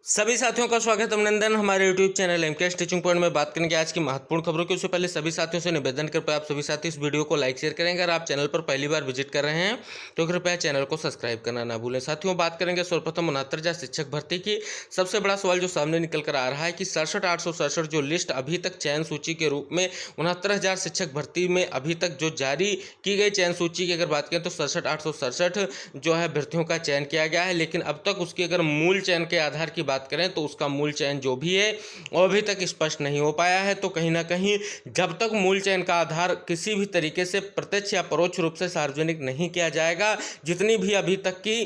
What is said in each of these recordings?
सभी साथियों का स्वागत अभिनंदन हमारे YouTube channel MK stitching point में बात करेंगे आज की महत्वपूर्ण खबरों की। उससे पहले सभी साथियों से निवेदन कर पाए आप सभी साथी इस वीडियो को लाइक शेयर करेंगे। अगर आप चैनल पर पहली बार विजिट कर रहे हैं तो कृपया चैनल को सब्सक्राइब करना ना भूलें। साथियों, बात करेंगे सर्वप्रथम 69,000 शिक्षक भर्ती की। सबसे बड़ा सवाल जो सामने निकल कर आ रहा है कि 67,867 जो लिस्ट अभी तक चयन सूची के रूप में 69,000 शिक्षक भर्ती में अभी तक जो जारी की गई चयन सूची की अगर बात करें तो 67,867 जो है भर्तियों का चयन किया गया है। लेकिन अब तक उसकी अगर मूल चयन के आधार की बात करें तो उसका मूल चयन जो भी है वो अभी तक स्पष्ट नहीं हो पाया है। तो कहीं ना कहीं जब तक मूल चयन का आधार किसी भी तरीके से प्रत्यक्ष या परोक्ष रूप से सार्वजनिक नहीं किया जाएगा, जितनी भी अभी तक की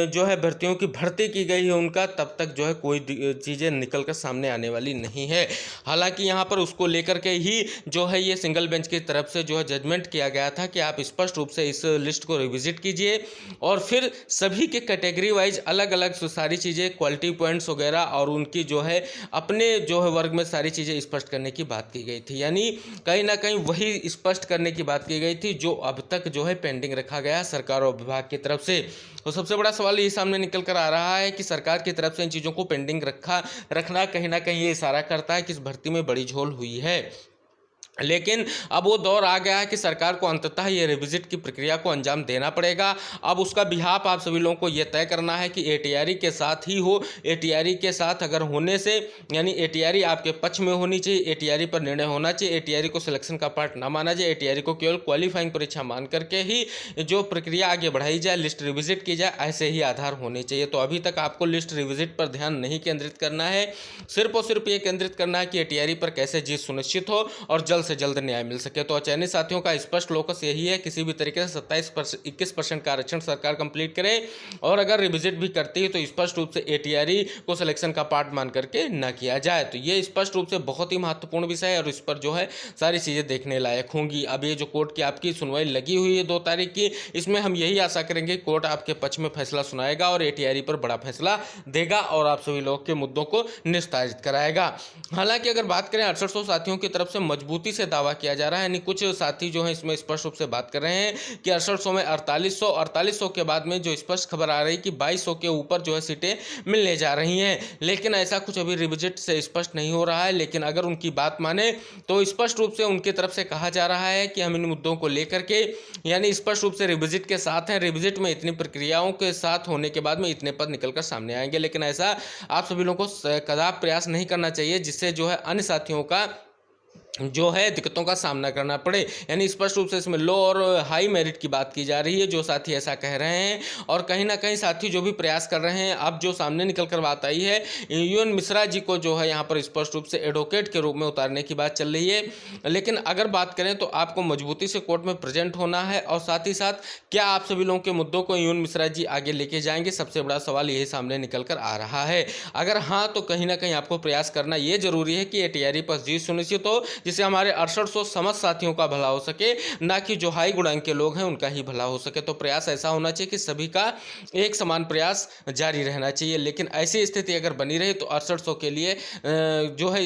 जो है भर्तियों की भर्ती की गई है उनका, तब तक जो है कोई चीज़ें निकल कर सामने आने वाली नहीं है। हालांकि यहाँ पर उसको लेकर के ही जो है ये सिंगल बेंच की तरफ से जो है जजमेंट किया गया था कि आप स्पष्ट रूप से इस लिस्ट को रिविजिट कीजिए और फिर सभी के कैटेगरी वाइज अलग अलग सारी चीज़ें, क्वालिटी पॉइंट्स वगैरह और उनकी जो है अपने जो है वर्ग में सारी चीज़ें स्पष्ट करने की बात की गई थी। यानी कहीं ना कहीं वही स्पष्ट करने की बात की गई थी जो अब तक जो है पेंडिंग रखा गया सरकार और विभाग की तरफ से। तो सबसे बड़ा सवाल ये सामने निकल कर आ रहा है कि सरकार की तरफ से इन चीज़ों को पेंडिंग रखना कहीं ना कहीं ये इशारा करता है कि इस भर्ती में बड़ी झोल हुई है। लेकिन अब वो दौर आ गया है कि सरकार को अंततः ये रिविजिट की प्रक्रिया को अंजाम देना पड़ेगा। अब उसका बिहाफ आप सभी लोगों को ये तय करना है कि एटीआरई के साथ ही हो। एटीआरई के साथ अगर होने से यानी एटीआरई आपके पक्ष में होनी चाहिए, एटीआरई पर निर्णय होना चाहिए, एटीआरई को सिलेक्शन का पार्ट ना माना जाए, एटीआरई को केवल क्वालिफाइंग परीक्षा मान करके ही जो प्रक्रिया आगे बढ़ाई जाए, लिस्ट रिविजिट की जाए, ऐसे ही आधार होने चाहिए। तो अभी तक आपको लिस्ट रिविजिट पर ध्यान नहीं केंद्रित करना है, सिर्फ और सिर्फ ये केंद्रित करना है कि एटीआरई पर कैसे जीत सुनिश्चित हो और जल्द से जल्द न्याय मिल सके। तो चयनित साथियों का स्पष्ट लोकस यही है, किसी भी तरीके से 21% का आरक्षण सरकार कंप्लीट करे और अगर रिविजिट भी करती है तो स्पष्ट रूप से एटीआरई को सिलेक्शन का पार्ट मान करके न किया जाए। तो ये स्पष्ट रूप से बहुत ही महत्वपूर्ण विषय है और इस पर जो है सारी चीज़ें देखने लायक होंगी। अब ये जो कोर्ट की आपकी सुनवाई लगी हुई है 2 तारीख की, इसमें हम यही आशा करेंगे कोर्ट आपके पक्ष में फैसला सुनाएगा और एटीआरई पर बड़ा फैसला देगा और आप सभी लोगों के मुद्दों को निस्तारित कराएगा। हालांकि अगर बात करें 6800 साथियों की तरफ से मजबूती से दावा किया जा रहा है, यानी कुछ साथी जो है इसमें स्पष्ट रूप से बात कर रहे हैं कि 6800 में 4800 के बाद में जो स्पष्ट खबर आ रही है कि 2200 के ऊपर जो है सीटें मिलने जा रही हैं। लेकिन ऐसा कुछ अभी रिविजिट से स्पष्ट नहीं हो रहा है। लेकिन अगर उनकी बात माने तो स्पष्ट रूप से उनकी तरफ से कहा जा रहा है कि हम इन मुद्दों को लेकर के यानी स्पष्ट रूप से रिविजिट के साथ हैं, रिविजिट में इतनी प्रक्रियाओं के साथ होने के बाद में इतने पद निकलकर सामने आएंगे। लेकिन ऐसा आप सभी लोगों को कदापि प्रयास नहीं करना चाहिए जिससे जो है अन्य साथियों का जो है दिक्कतों का सामना करना पड़े। यानी स्पष्ट रूप से इसमें लो और हाई मेरिट की बात की जा रही है, जो साथी ऐसा कह रहे हैं और कहीं ना कहीं साथी जो भी प्रयास कर रहे हैं, अब जो सामने निकल कर बात आई है यूएन मिश्रा जी को जो है यहाँ पर स्पष्ट रूप से एडवोकेट के रूप में उतारने की बात चल रही है। लेकिन अगर बात करें तो आपको मजबूती से कोर्ट में प्रेजेंट होना है और साथ ही साथ क्या आप सभी लोगों के मुद्दों को यूएन मिश्रा जी आगे लेके जाएंगे, सबसे बड़ा सवाल यही सामने निकल कर आ रहा है। अगर हाँ तो कहीं ना कहीं आपको प्रयास करना ये जरूरी है कि एटीआरई पर जीत सुनिश्चित हो, जिससे हमारे 6800 समस्त साथियों का भला हो सके, ना कि जो हाई गुणांक के लोग हैं उनका ही भला हो सके। तो प्रयास ऐसा होना चाहिए कि सभी का एक समान प्रयास जारी रहना चाहिए। लेकिन ऐसी स्थिति अगर बनी रही तो 6800 के लिए जो है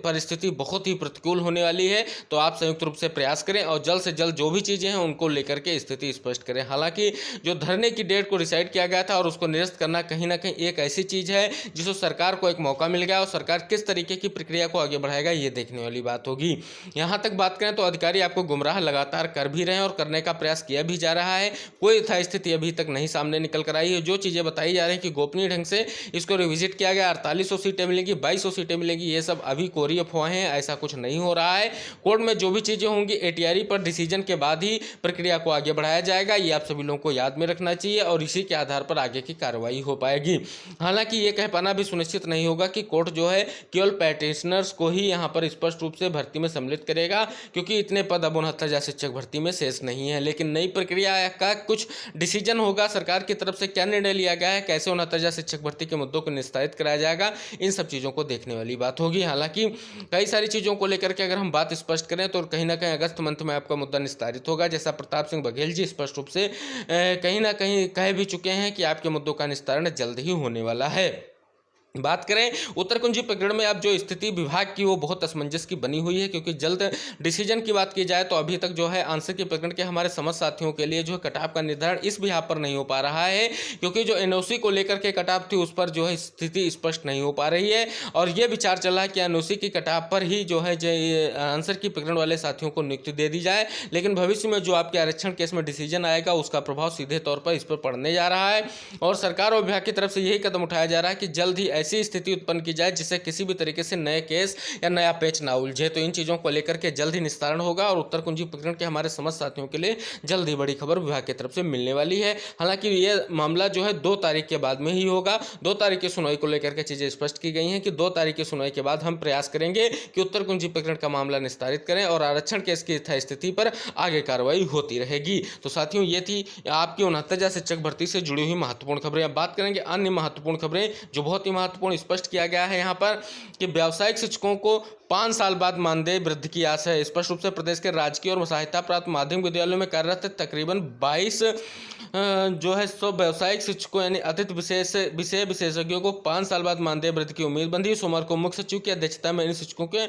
परिस्थिति बहुत ही प्रतिकूल होने वाली है। तो आप संयुक्त रूप से प्रयास करें और जल्द से जल्द जो भी चीज़ें हैं उनको लेकर के स्थिति स्पष्ट करें। हालांकि जो धरने की डेट को डिसाइड किया गया था और उसको निरस्त करना कहीं ना कहीं एक ऐसी चीज़ है जिसको सरकार को एक मौका मिल गया और सरकार किस तरीके की प्रक्रिया को आगे बढ़ाएगा ये देखने वाली बात होगी। यहाँ तक बात करें तो अधिकारी आपको गुमराह लगातार कर भी रहे हैं और करने का प्रयास किया भी जा रहा है। कोई यथास्थिति अभी तक नहीं सामने निकल कर आई है। जो चीज़ें बताई जा रही हैं कि गोपनीय ढंग से इसको रिविजिट किया गया, 4800 सीटें मिलेंगी, 2200 सीटें मिलेंगी, ये सब अभी कोरी अफवाहें हैं, ऐसा कुछ नहीं हो रहा है। कोर्ट में जो भी चीज़ें होंगी एटीआरई पर डिसीजन के बाद ही प्रक्रिया को आगे बढ़ाया जाएगा, ये आप सभी लोगों को याद में रखना चाहिए और इसी के आधार पर आगे की कार्रवाई हो पाएगी। हालांकि ये कह पाना भी सुनिश्चित नहीं होगा कि कोर्ट जो है केवल पैटिशनर्स को ही यहाँ पर स्पष्ट रूप से भर्ती में सम्मिलित करेगा, क्योंकि इतने पद अब 69,000 शिक्षक भर्ती में शेष नहीं है। लेकिन नई प्रक्रिया का कुछ डिसीजन होगा, सरकार की तरफ से क्या निर्णय लिया गया है, कैसे 69,000 शिक्षक भर्ती के मुद्दों को निस्तारित कराया जाएगा, इन सब चीज़ों को देखने वाली बात होगी। हालांकि कई सारी चीज़ों को लेकर के अगर हम बात स्पष्ट करें तो कहीं ना कहीं अगस्त मंथ में आपका मुद्दा निस्तारित होगा, जैसा प्रताप सिंह बघेल जी स्पष्ट रूप से कहीं ना कहीं कह भी चुके हैं कि आपके मुद्दों का निस्तारण जल्द ही होने वाला है। बात करें उत्तर कुंजी प्रकरण में अब जो स्थिति विभाग की वो बहुत असमंजस की बनी हुई है, क्योंकि जल्द डिसीजन की बात की जाए तो अभी तक जो है आंसर की प्रकरण के हमारे समझ साथियों के लिए जो है कटाव का निर्धारण इस भी पर नहीं हो पा रहा है, क्योंकि जो एनओसी को लेकर के कटाव थी उस पर जो है स्थिति स्पष्ट नहीं हो पा रही है। और ये विचार चल रहा है कि एनओसी की कटाव पर ही जो है आंसर की प्रकरण वाले साथियों को नियुक्ति दे दी जाए, लेकिन भविष्य में जो आपके आरक्षण केस में डिसीजन आएगा उसका प्रभाव सीधे तौर पर इस पर पड़ने जा रहा है। और सरकार और विभाग की तरफ से यही कदम उठाया जा रहा है कि जल्द ही ऐसी स्थिति उत्पन्न की जाए जिससे किसी भी तरीके से नए केस या नया पेच ना उलझे। तो इन चीज़ों को लेकर के जल्द ही निस्तारण होगा और उत्तर कुंजी प्रकरण के हमारे समझ साथियों के लिए जल्द ही बड़ी खबर विभाग की तरफ से मिलने वाली है। हालांकि ये मामला जो है 2 तारीख के बाद में ही होगा। 2 तारीख की सुनवाई को लेकर के चीज़ें स्पष्ट की गई हैं कि 2 तारीख की सुनवाई के बाद हम प्रयास करेंगे कि उत्तर कुंजी प्रकरण का मामला निस्तारित करें और आरक्षण केस की यथास्थिति पर आगे कार्रवाई होती रहेगी। तो साथियों ये थी आपकी 69,000 शिक्षक भर्ती से जुड़ी हुई महत्वपूर्ण खबरें। अब बात करेंगे अन्य महत्वपूर्ण खबरें जो बहुत ही महत्वपूर्ण स्पष्ट किया गया है यहाँ पर कि व्यावसायिक शिक्षकों को 5 साल बाद मानदेय वृद्धि की आस है। स्पष्ट रूप से प्रदेश के राजकीय और सहायता प्राप्त माध्यमिक विद्यालयों में कार्यरत तकरीबन 22 जो है 100 व्यावसायिक शिक्षकों यानी अतिथि विषय विशेषज्ञों को 5 साल बाद मानदेय वृद्धि की उम्मीद बंधी। सोमवार को मुख्य सचिव की अध्यक्षता में इन शिक्षकों के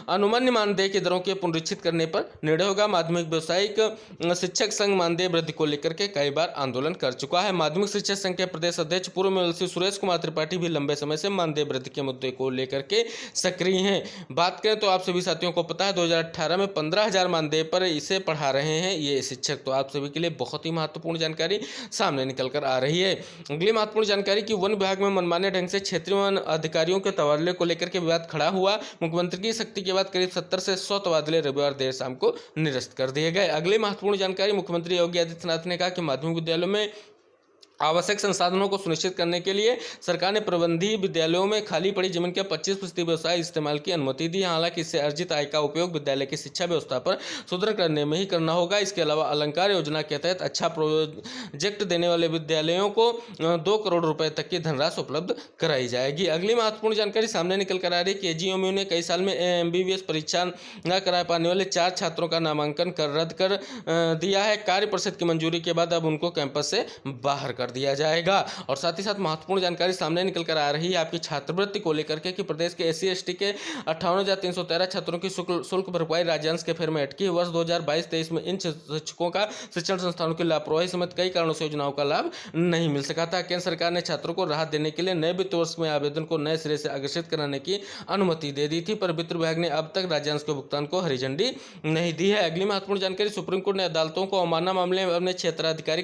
अनुमान्य मानदेय की दरों के पुनरीक्षित करने पर निर्णय होगा। माध्यमिक व्यावसायिक शिक्षक संघ मानदेय वृद्धि को लेकर के कई बार आंदोलन कर चुका है। माध्यमिक शिक्षक संघ के प्रदेश अध्यक्ष पूर्व मंत्री सुरेश कुमार त्रिपाठी भी लंबे समय से मानदेय वृद्धि के मुद्दे को लेकर के सक्रिय हैं। बात करें तो आप सभी साथियों को पता है 2018 में 15,000 मानदेय पर इसे पढ़ा रहे हैं ये शिक्षक। तो आप सभी के लिए बहुत ही महत्वपूर्ण जानकारी सामने निकल कर आ रही है। अगली महत्वपूर्ण जानकारी कि वन विभाग में मनमाने ढंग से क्षेत्रीय वन अधिकारियों के तबादले को लेकर के विवाद खड़ा हुआ। मुख्यमंत्री की सख्ती के बाद करीब 70 से 100 तबादले रविवार देर शाम को निरस्त कर दिए गए। अगली महत्वपूर्ण जानकारी मुख्यमंत्री योगी आदित्यनाथ ने कहा कि माध्यमिक विद्यालयों में आवश्यक संसाधनों को सुनिश्चित करने के लिए सरकार ने प्रबंधीय विद्यालयों में खाली पड़ी जमीन के 25% व्यवसाय इस्तेमाल की अनुमति दी। हालांकि इससे अर्जित आय का उपयोग विद्यालय की शिक्षा व्यवस्था पर सुधार करने में ही करना होगा। इसके अलावा अलंकार योजना के तहत अच्छा प्रोजेक्ट देने वाले विद्यालयों को 2 करोड़ रुपए तक की धनराशि उपलब्ध कराई जाएगी। अगली महत्वपूर्ण जानकारी सामने निकल कर आ रही है कि एजीएमयू ने कई साल में MBBS परीक्षा न करा पाने वाले 4 छात्रों का नामांकन रद्द कर दिया है। कार्य परिषद की मंजूरी के बाद अब उनको कैंपस से बाहर कर दिया जाएगा। और साथ ही साथ महत्वपूर्ण जानकारी सामने निकल कर आ रही है आपकी छात्रवृत्ति को लेकर के कि प्रदेश के SC ST के 58,313 छात्रों की शुल्क भरपाई राज्यांश के फेर में अटकी। वर्ष 2022-23 में इन शिक्षकों का शिक्षण संस्थानों की लापरवाही समेत कई कारणों से योजनाओं का लाभ नहीं मिल सका था। केंद्र सरकार ने छात्रों को राहत देने के लिए नए वित्त वर्ष में आवेदन को नए सिरे से अग्रेसित कराने की अनुमति दे दी थी, पर वित्त विभाग ने अब तक राज्यांश के भुगतान को हरी झंडी नहीं दी है। अगली महत्वपूर्ण जानकारी सुप्रीम कोर्ट ने अदालतों को अवमानना मामले में अपने क्षेत्राधिकार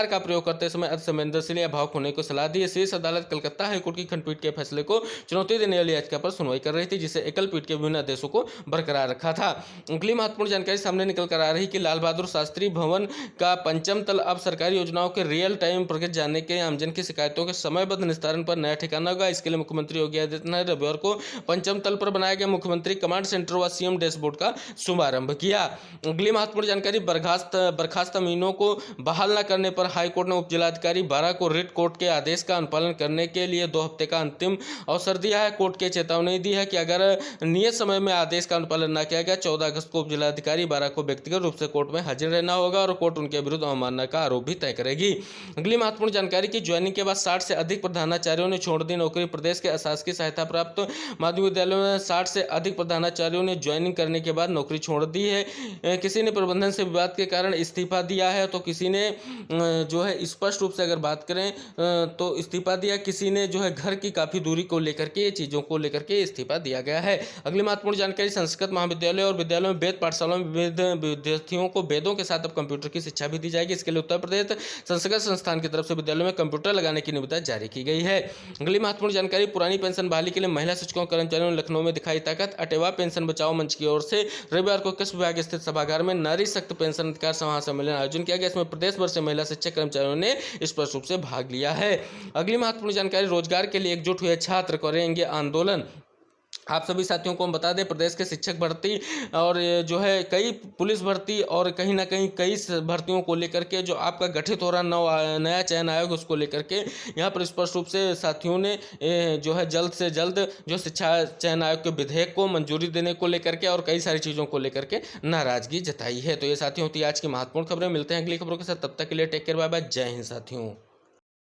का प्रयोग करते समय असंवेदनशील या भावुक होने को सलाह दी है। शीर्ष अदालत कलकत्ता हाईकोर्ट की खंडपीठ के फैसले को चुनौती देने वाली याचिका पर सुनवाई कर रही थी, जिसे एकल पीठ के विभिन्न आदेशों को बरकरार रखा था। अगली महत्वपूर्ण जानकारी सामने निकल कर आ रही कि लाल बहादुर शास्त्री भवन का पंचम तल अब सरकारी योजनाओं के रियल टाइम प्रगति जानने के आमजन की शिकायतों के समयबद्ध निस्तारण पर नया ठिकाना होगा। इसके लिए मुख्यमंत्री योगी आदित्यनाथ ने रविवार को पंचम तल पर बनाए गए मुख्यमंत्री कमांड सेंटर व CM डैशबोर्ड का शुभारंभ किया। अगली महत्वपूर्ण जानकारी बर्खास्त अमीनों को बहाल न करने पर हाईकोर्ट ने उपजिलाधिकारी 12 को रिट कोर्ट के आदेश का अनुपालन करने के लिए 2 हफ्ते का अंतिम अवसर दिया है। कोर्ट के चेतावनी दी है कि अगर नियत समय में आदेश का अनुपालन न किया गया 14 अगस्त को उपजिलाधिकारी 12 को व्यक्तिगत रूप से कोर्ट में हाजिर रहना होगा और कोर्ट उनके विरुद्ध अवमानना का आरोप भी तय करेगी। अगली महत्वपूर्ण जानकारी की ज्वाइनिंग के बाद 60 से अधिक प्रधानाचार्यों ने छोड़ दी नौकरी। प्रदेश के अशासकीय सहायता प्राप्त माध्यमिक विद्यालयों में 60 से अधिक प्रधानाचार्यों ने ज्वाइनिंग करने के बाद नौकरी छोड़ दी है। किसी ने प्रबंधन से विवाद के कारण इस्तीफा दिया है तो किसी ने जो है स्पष्ट रूप से अगर बात करें तो इस्तीफा दिया, किसी ने जो है घर की काफ़ी दूरी को लेकर के चीज़ों को लेकर के इस्तीफा दिया गया है। अगली महत्वपूर्ण जानकारी संस्कृत महाविद्यालय और विद्यालयों में वेद पाठशालाओं में विद्यार्थियों को वेदों के साथ अब कंप्यूटर की शिक्षा भी दी जाएगी। इसके लिए उत्तर प्रदेश संस्कृत संस्थान की तरफ से विद्यालयों में कंप्यूटर लगाने की निविदा जारी की गई है। अगली महत्वपूर्ण जानकारी पुरानी पेंशन बहाली के लिए महिला शिक्षकों कर्मचारियों ने लखनऊ में दिखाई ताकत। अटेवा पेंशन बचाओ मंच की ओर से रविवार को कृषि विभाग स्थित सभागार में नारी शक्त पेंशन अधिकार महासम्मेलन आयोजन किया गया। इसमें प्रदेश भर से महिला शिक्षक कर्मचारियों ने स्पष्ट रूप से भाग लिया है। अगली महत्वपूर्ण जानकारी रोजगार के लिए एकजुट हुए छात्र करेंगे आंदोलन। आप सभी साथियों को हम बता दें प्रदेश के शिक्षक भर्ती और जो है कई पुलिस भर्ती और कहीं ना कहीं कई भर्तियों को लेकर के जो आपका गठित हो रहा नया चयन आयोग उसको लेकर के यहाँ पर स्पष्ट रूप से साथियों ने जो है जल्द से जल्द जो शिक्षा चयन आयोग के विधेयक को मंजूरी देने को लेकर के और कई सारी चीज़ों को लेकर के नाराजगी जताई है। तो ये साथियों होती है आज की महत्वपूर्ण खबरें। मिलते हैं अगली खबरों के साथ, तब तक के लिए टेक केयर, बाय बाय, जय हिंद साथियों।